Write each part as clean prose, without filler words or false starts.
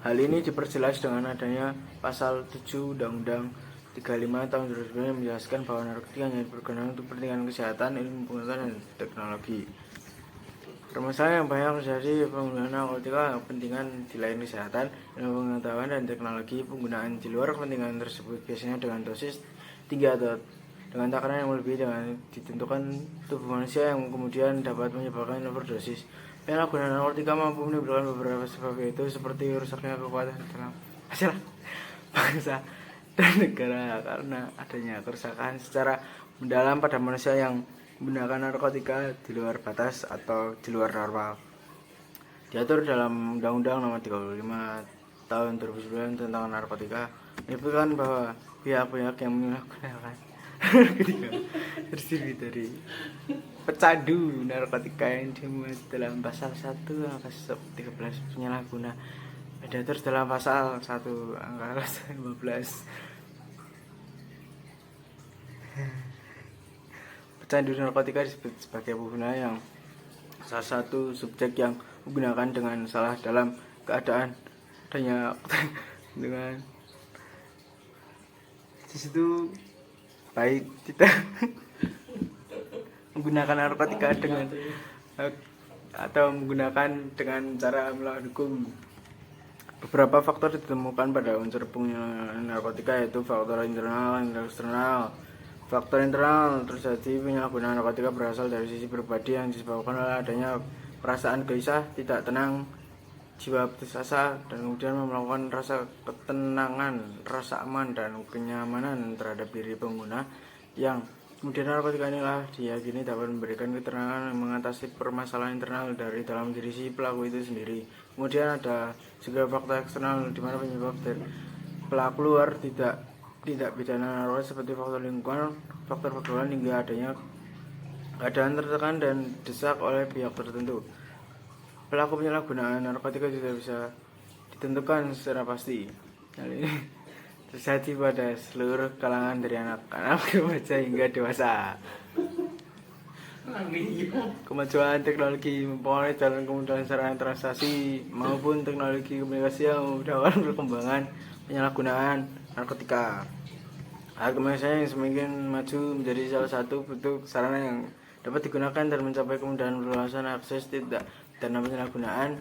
Hal ini diperjelas dengan adanya pasal 7 Undang-Undang 35 tahun 2009 yang menjelaskan bahwa narkotika hanya berguna untuk kepentingan kesehatan, ilmu pengetahuan, dan teknologi. Permasalahan yang banyak terjadi penggunaan narkotika kepentingan di lain kesehatan, ilmu pengetahuan, dan teknologi. Penggunaan di luar kepentingan tersebut biasanya dengan dosis tinggi atau dengan takaran yang melebihi dengan ditentukan tubuh manusia yang kemudian dapat menyebabkan overdosis. Penyalahgunaan narkotika mampu menimbulkan beberapa sebab, yaitu seperti rusaknya kekuatan dalam masalah bangsa dan negara karena adanya kerusakan secara mendalam pada manusia yang menggunakan narkotika di luar batas atau di luar normal. Diatur dalam Undang-Undang Nomor 35 Tahun 2009 tentang narkotika, menyebutkan bahwa pihak-pihak yang menyalahgunakan narkotika terdiri dari pecandu narkotika yang dimuat dalam pasal 1 angka 13 penyalahguna, diatur dalam pasal 1 angka 15 pecandu narkotika disebut sebagai pengguna yang salah satu subjek yang menggunakan dengan salah dalam keadaan adanya dengan di situ baik tidak menggunakan narkotika dengan atau menggunakan dengan cara melawan hukum. Beberapa faktor ditemukan pada unsur penggunaan narkotika, yaitu faktor internal dan eksternal. Faktor internal terjadi penyalahgunaan narkotika berasal dari sisi pribadi yang disebabkan oleh adanya perasaan gelisah, tidak tenang, jiwa putus asa, dan kemudian melakukan rasa ketenangan, rasa aman dan kenyamanan terhadap diri pengguna, yang kemudian narkotika inilah diyakini dapat memberikan ketenangan mengatasi permasalahan internal dari dalam diri si pelaku itu sendiri. Kemudian ada juga faktor eksternal di mana penyebab dari pelaku luar tidak pidana narkotika seperti faktor lingkungan, faktor pergaulan, hingga adanya keadaan tertekan dan desak oleh pihak tertentu. Pelaku penyalahgunaan narkotika tidak bisa ditentukan secara pasti. Hal ini terjadi pada seluruh kalangan dari anak-anak remaja hingga dewasa. Kemajuan teknologi mempengaruhi jalan kemudahan sarana transaksi maupun teknologi komunikasi yang memudahkan perkembangan penyalahgunaan narkotika. Hal kemajuan yang semakin maju menjadi salah satu bentuk sarana yang dapat digunakan dan mencapai kemudahan perluasan akses tidak dan penyalahgunaan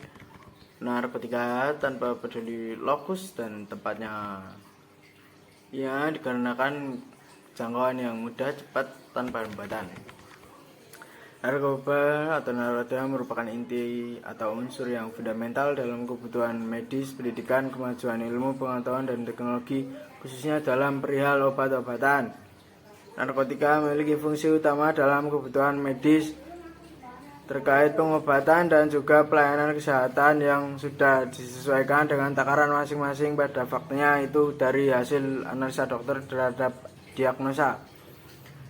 narkotika tanpa peduli lokus dan tempatnya. Ya, dikarenakan jangkauan yang mudah, cepat, tanpa hambatan. Narkoba atau narkotika merupakan inti atau unsur yang fundamental dalam kebutuhan medis, pendidikan, kemajuan ilmu, pengetahuan, dan teknologi, khususnya dalam perihal obat-obatan. Narkotika memiliki fungsi utama dalam kebutuhan medis terkait pengobatan dan juga pelayanan kesehatan yang sudah disesuaikan dengan takaran masing-masing pada faktanya itu dari hasil analisa dokter terhadap diagnosa.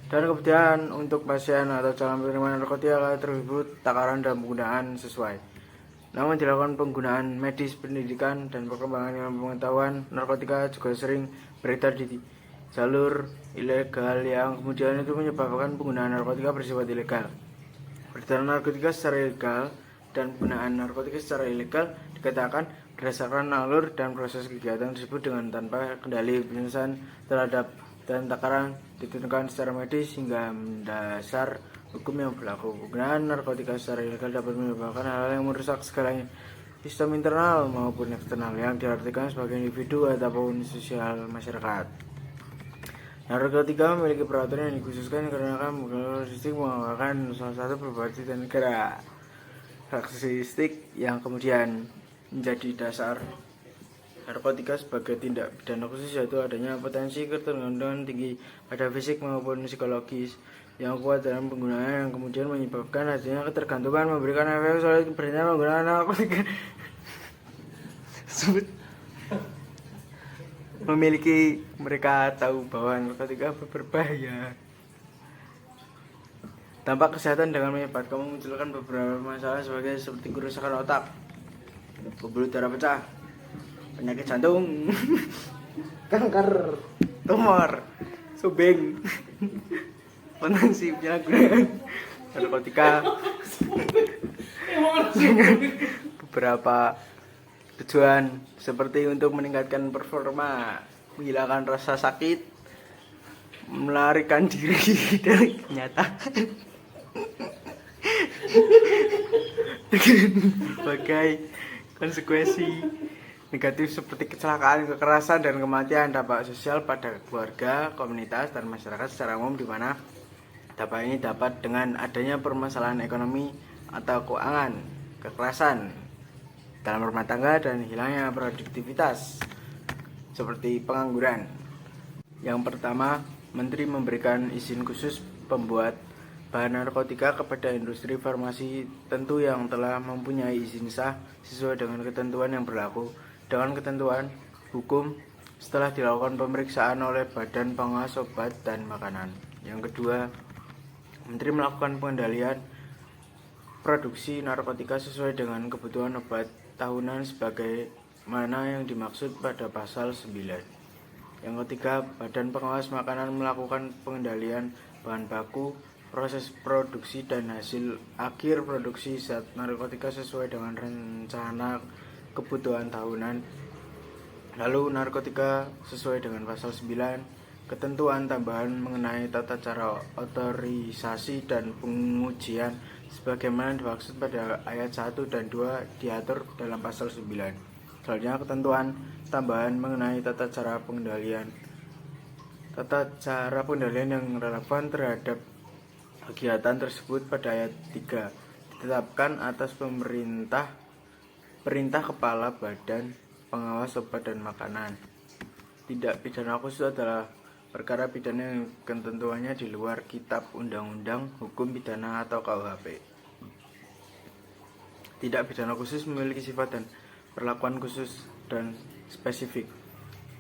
Dan kemudian untuk pasien atau calon penerima narkotika tersebut takaran dan penggunaan sesuai. Namun dilakukan penggunaan medis, pendidikan, dan perkembangan ilmu pengetahuan, narkotika juga sering beredar di jalur ilegal yang kemudian itu menyebabkan penggunaan narkotika bersifat ilegal. Peredaran narkotika secara ilegal dan penggunaan narkotika secara ilegal dikatakan berdasarkan alur dan proses kegiatan tersebut dengan tanpa kendali penyelesaian terhadap dan takaran ditentukan secara medis hingga mendasar hukum yang berlaku. Penggunaan narkotika secara ilegal dapat menyebabkan hal-hal yang merusak segalanya, sistem internal maupun eksternal yang diartikan sebagai individu ataupun sosial masyarakat. Narkotika memiliki peraturan yang dikhususkan karena karakteristik menggunakan salah satu berbahasa dan negara. Karakteristik yang kemudian menjadi dasar narkotika sebagai tindak pidana khusus, yaitu adanya potensi ketergantungan tinggi pada fisik maupun psikologis yang kuat dalam penggunaan yang kemudian menyebabkan adanya ketergantungan, memberikan efek sulit berhenti menggunakan narkotika memiliki mereka tahu bahwa narkotika berbahaya. Dampak kesehatan dengan menyebabkan memunculkan beberapa masalah seperti kerusakan otak, pembuluh darah pecah, penyakit jantung, kanker, tumor, subeng, potensi penyalahgunaan narkotika dengan beberapa Tujuan seperti untuk meningkatkan performa, menghilangkan rasa sakit, melarikan diri dari kenyataan sebagai konsekuensi negatif seperti kecelakaan, kekerasan, dan kematian. Dampak sosial pada keluarga, komunitas, dan masyarakat secara umum, di mana dampak ini dapat dengan adanya permasalahan ekonomi atau keuangan, kekerasan dalam rumah tangga, dan hilangnya produktivitas seperti pengangguran. Yang pertama, Menteri memberikan izin khusus pembuat bahan narkotika kepada industri farmasi tentu yang telah mempunyai izin sah sesuai dengan ketentuan yang berlaku dengan ketentuan hukum setelah dilakukan pemeriksaan oleh Badan Pengawas Obat dan Makanan. Yang kedua, Menteri melakukan pengendalian produksi narkotika sesuai dengan kebutuhan obat tahunan sebagaimana yang dimaksud pada pasal 9. Yang ketiga, Badan Pengawas Makanan melakukan pengendalian bahan baku, proses produksi, dan hasil akhir produksi zat narkotika sesuai dengan rencana kebutuhan tahunan. Lalu narkotika sesuai dengan pasal 9, ketentuan tambahan mengenai tata cara otorisasi dan pengujian sebagaimana dimaksud pada ayat 1 dan 2 diatur dalam pasal 9. Selanjutnya, ketentuan tambahan mengenai tata cara pengendalian yang relevan terhadap kegiatan tersebut pada ayat 3 ditetapkan atas perintah Kepala Badan Pengawas Obat dan Makanan. Tindak pidana khusus adalah perkara pidana yang ketentuannya di luar Kitab Undang-Undang Hukum Pidana atau KUHP. Tindak pidana khusus memiliki sifat dan perlakuan khusus dan spesifik,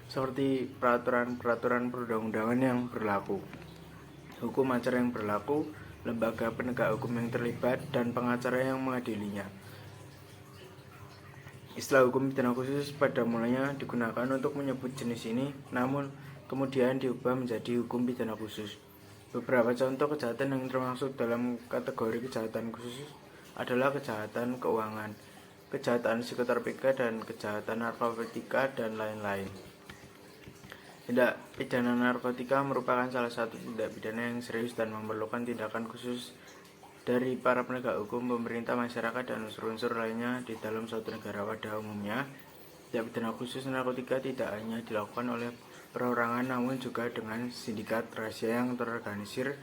seperti peraturan perundang-undangan yang berlaku, hukum acara yang berlaku, lembaga penegak hukum yang terlibat, dan pengacara yang mengadilinya. Istilah hukum pidana khusus pada mulanya digunakan untuk menyebut jenis ini, namun kemudian diubah menjadi hukum pidana khusus. Beberapa contoh kejahatan yang termasuk dalam kategori kejahatan khusus adalah kejahatan keuangan, kejahatan psikotropika, dan kejahatan narkotika, dan lain-lain. Tindak pidana narkotika merupakan salah satu tindak pidana yang serius dan memerlukan tindakan khusus dari para penegak hukum, pemerintah, masyarakat, dan unsur-unsur lainnya di dalam suatu negara. Pada umumnya, tindak pidana khusus narkotika tidak hanya dilakukan oleh perorangan, namun juga dengan sindikat rahasia yang terorganisir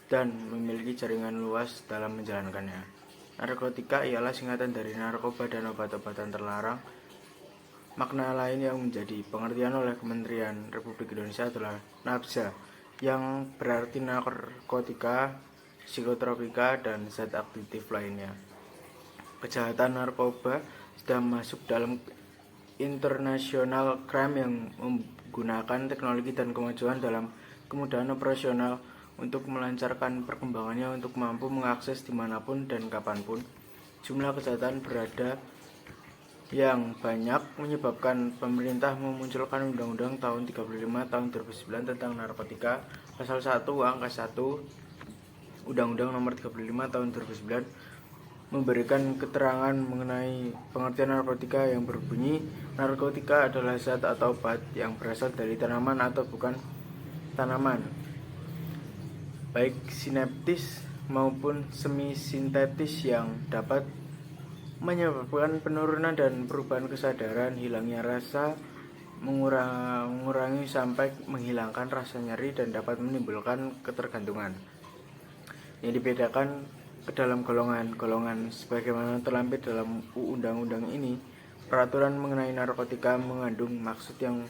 dan memiliki jaringan luas dalam menjalankannya. Narkotika ialah singkatan dari narkoba dan obat-obatan terlarang. Makna lain yang menjadi pengertian oleh Kementerian Republik Indonesia adalah NABZA, yang berarti narkotika, psikotropika, dan zat aktif lainnya. Kejahatan narkoba sudah masuk dalam international crime yang menggunakan teknologi dan kemajuan dalam kemudahan operasional untuk melancarkan perkembangannya untuk mampu mengakses dimanapun dan kapanpun. Jumlah kejahatan berada yang banyak menyebabkan pemerintah memunculkan Undang-Undang tahun 35 tahun 2009 tentang narkotika. Pasal 1 angka 1 Undang-Undang nomor 35 tahun 2009 memberikan keterangan mengenai pengertian narkotika yang berbunyi, narkotika adalah zat atau obat yang berasal dari tanaman atau bukan tanaman, baik sintetis maupun semi-sintetis, yang dapat menyebabkan penurunan dan perubahan kesadaran, hilangnya rasa, mengurangi sampai menghilangkan rasa nyeri, dan dapat menimbulkan ketergantungan. Yang dibedakan ke dalam golongan sebagaimana terlampir dalam undang-undang ini. Peraturan mengenai narkotika mengandung maksud yang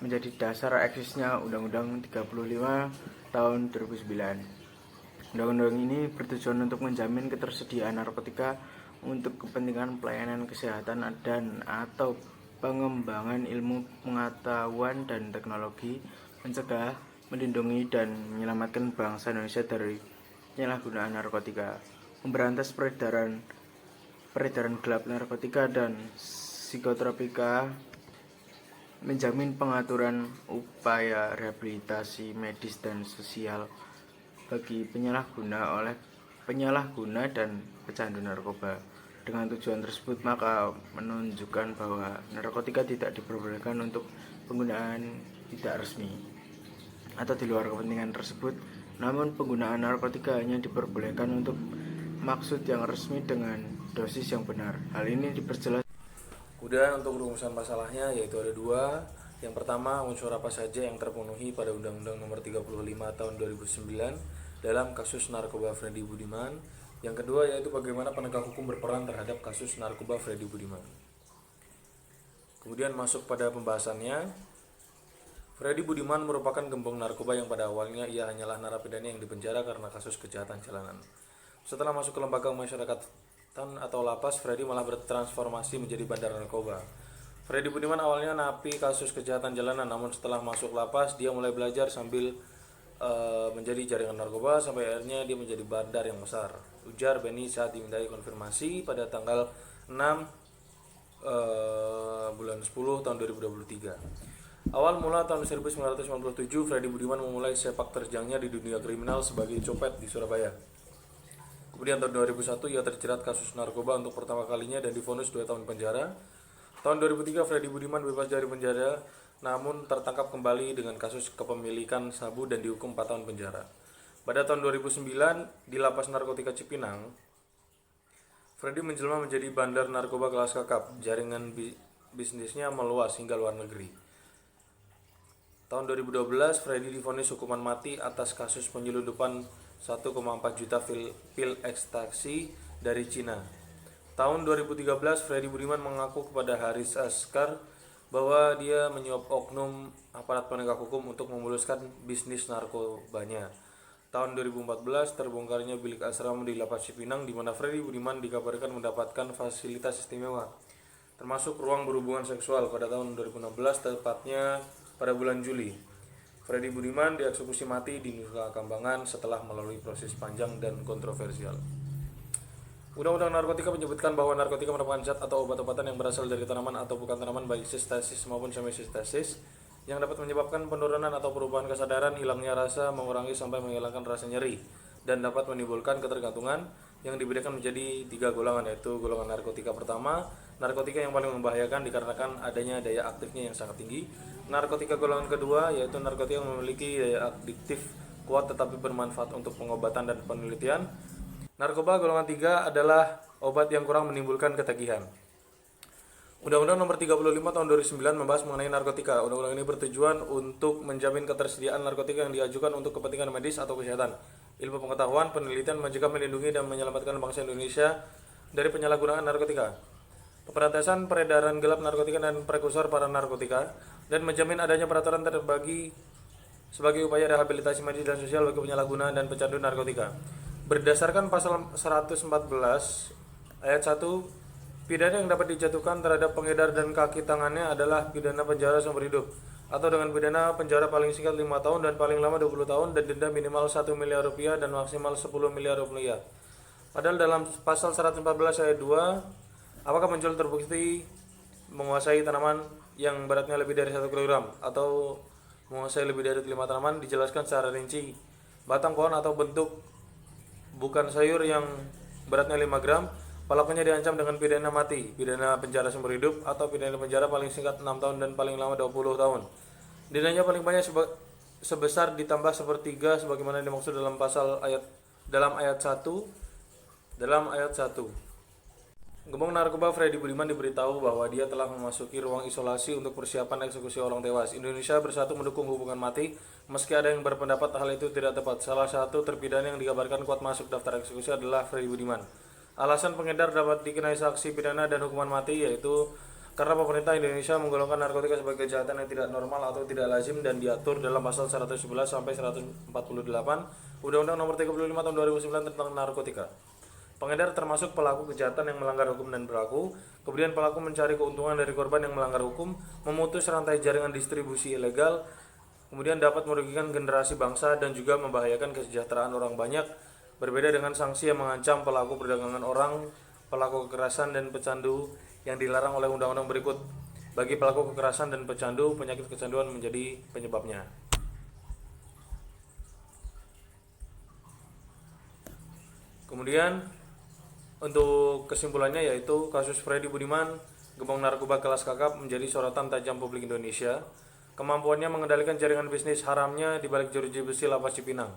menjadi dasar eksisnya Undang-Undang 35 tahun 2009. Undang-undang ini bertujuan untuk menjamin ketersediaan narkotika untuk kepentingan pelayanan kesehatan dan atau pengembangan ilmu pengetahuan dan teknologi, mencegah, melindungi, dan menyelamatkan bangsa Indonesia dari penyalahgunaan narkotika, memberantas peredaran gelap narkotika dan psikotropika, menjamin pengaturan upaya rehabilitasi medis dan sosial bagi penyalahguna dan pecandu narkoba, Dengan tujuan tersebut, maka menunjukkan bahwa narkotika tidak diperbolehkan untuk penggunaan tidak resmi atau di luar kepentingan tersebut. Namun penggunaan narkotika hanya diperbolehkan untuk maksud yang resmi dengan dosis yang benar. Hal ini diperjelas. Kemudian untuk rumusan masalahnya yaitu ada dua. Yang pertama, unsur apa saja yang terpenuhi pada Undang-Undang Nomor 35 Tahun 2009 dalam kasus narkoba Freddy Budiman. Yang kedua yaitu bagaimana penegak hukum berperan terhadap kasus narkoba Freddy Budiman. Kemudian masuk pada pembahasannya. Freddy Budiman merupakan gembong narkoba yang pada awalnya ia hanyalah narapidana yang dipenjara karena kasus kejahatan jalanan. Setelah masuk ke lembaga masyarakatan atau lapas, Freddy malah bertransformasi menjadi bandar narkoba. Freddy Budiman awalnya napi kasus kejahatan jalanan, namun setelah masuk lapas dia mulai belajar sambil menjadi jaringan narkoba sampai akhirnya dia menjadi bandar yang besar. Ujar Benny saat dimintai konfirmasi pada tanggal 6 bulan 10 tahun 2023. Awal mula tahun 1997, Freddy Budiman memulai sepak terjangnya di dunia kriminal sebagai copet di Surabaya. Kemudian tahun 2001 ia terjerat kasus narkoba untuk pertama kalinya dan divonis 2 tahun penjara. Tahun 2003 Freddy Budiman bebas dari penjara namun tertangkap kembali dengan kasus kepemilikan sabu dan dihukum 4 tahun penjara. Pada tahun 2009 di lapas narkotika Cipinang, Freddy menjelma menjadi bandar narkoba kelas kakap. Jaringan bisnisnya meluas hingga luar negeri. Tahun 2012 Freddy divonis hukuman mati atas kasus penyelundupan 1,4 juta pil ekstasi dari Cina. Tahun 2013 Freddy Budiman mengaku kepada Haris Azkar bahwa dia menyuap oknum aparat penegak hukum untuk memuluskan bisnis narkobanya. Tahun 2014 terbongkarnya bilik asrama di lapas Cipinang di mana Freddy Budiman dikabarkan mendapatkan fasilitas istimewa, termasuk ruang berhubungan seksual. Pada tahun 2016 tepatnya pada bulan Juli, Freddy Budiman dieksekusi mati di Nusa Kambangan setelah melalui proses panjang dan kontroversial. Undang-Undang Narkotika menyebutkan bahwa narkotika merupakan zat atau obat-obatan yang berasal dari tanaman atau bukan tanaman baik sintetis maupun semi-sintetis yang dapat menyebabkan penurunan atau perubahan kesadaran, hilangnya rasa, mengurangi sampai menghilangkan rasa nyeri, dan dapat menimbulkan ketergantungan yang dibedakan menjadi 3 golongan, yaitu golongan narkotika pertama, narkotika yang paling membahayakan dikarenakan adanya daya aktifnya yang sangat tinggi. Narkotika golongan kedua yaitu narkotika yang memiliki daya aktif kuat tetapi bermanfaat untuk pengobatan dan penelitian. Narkoba golongan 3 adalah obat yang kurang menimbulkan ketagihan. Undang-Undang Nomor 35 Tahun 2009 membahas mengenai narkotika. Undang-undang ini bertujuan untuk menjamin ketersediaan narkotika yang diajukan untuk kepentingan medis atau kesehatan, ilmu pengetahuan, penelitian, mencegah, melindungi, dan menyelamatkan bangsa Indonesia dari penyalahgunaan narkotika, pemberantasan peredaran gelap narkotika dan prekursor para narkotika, dan menjamin adanya peraturan terbagi sebagai upaya rehabilitasi medis dan sosial bagi penyalahguna dan pecandu narkotika. Berdasarkan pasal 114 ayat 1, pidana yang dapat dijatuhkan terhadap pengedar dan kaki tangannya adalah pidana penjara seumur hidup atau dengan pidana penjara paling singkat 5 tahun dan paling lama 20 tahun dan denda minimal 1 miliar rupiah dan maksimal 10 miliar rupiah. Padahal dalam pasal 114 ayat 2, apakah muncul terbukti menguasai tanaman yang beratnya lebih dari 1 kg atau menguasai lebih dari 5 tanaman, dijelaskan secara rinci. Batang pohon atau bentuk bukan sayur yang beratnya 5 gram, pelakunya diancam dengan pidana mati, pidana penjara seumur hidup, atau pidana penjara paling singkat 6 tahun dan paling lama 20 tahun. Dendanya paling banyak sebesar ditambah sepertiga sebagaimana dimaksud dalam ayat 1. Gembong narkoba Freddy Budiman diberitahu bahwa dia telah memasuki ruang isolasi untuk persiapan eksekusi orang tewas. Indonesia bersatu mendukung hukuman mati, meski ada yang berpendapat hal itu tidak tepat. Salah satu terpidana yang dikabarkan kuat masuk daftar eksekusi adalah Freddy Budiman. Alasan pengedar dapat dikenai sanksi pidana dan hukuman mati yaitu karena pemerintah Indonesia menggolongkan narkotika sebagai kejahatan yang tidak normal atau tidak lazim dan diatur dalam pasal 111 sampai 148 Undang-Undang Nomor 35 Tahun 2009 tentang narkotika. Pengedar termasuk pelaku kejahatan yang melanggar hukum dan berlaku. Kemudian pelaku mencari keuntungan dari korban yang melanggar hukum, memutus rantai jaringan distribusi ilegal, kemudian dapat merugikan generasi bangsa dan juga membahayakan kesejahteraan orang banyak. Berbeda dengan sanksi yang mengancam pelaku perdagangan orang, pelaku kekerasan dan pecandu yang dilarang oleh undang-undang berikut. Bagi pelaku kekerasan dan pecandu, penyakit kecanduan menjadi penyebabnya. Kemudian Untuk kesimpulannya yaitu kasus Freddy Budiman, gembong narkoba kelas kakap menjadi sorotan tajam publik Indonesia. Kemampuannya mengendalikan jaringan bisnis haramnya di balik jeruji besi lapas Cipinang.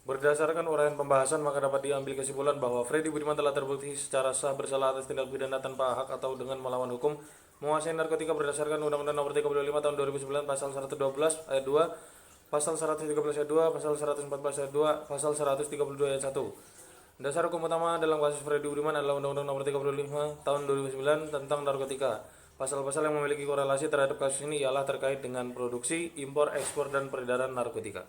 Berdasarkan uraian pembahasan, maka dapat diambil kesimpulan bahwa Freddy Budiman telah terbukti secara sah bersalah atas tindak pidana tanpa hak atau dengan melawan hukum, menguasai narkotika berdasarkan Undang-Undang Nomor 35 Tahun 2009 Pasal 112 Ayat 2, Pasal 113 Ayat 2, Pasal 114 Ayat 2, Pasal 132 Ayat 1. Dasar hukum utama dalam kasus Freddy Budiman adalah Undang-Undang Nomor 35 Tahun 2009 tentang narkotika. Pasal-pasal yang memiliki korelasi terhadap kasus ini ialah terkait dengan produksi, impor, ekspor, dan peredaran narkotika.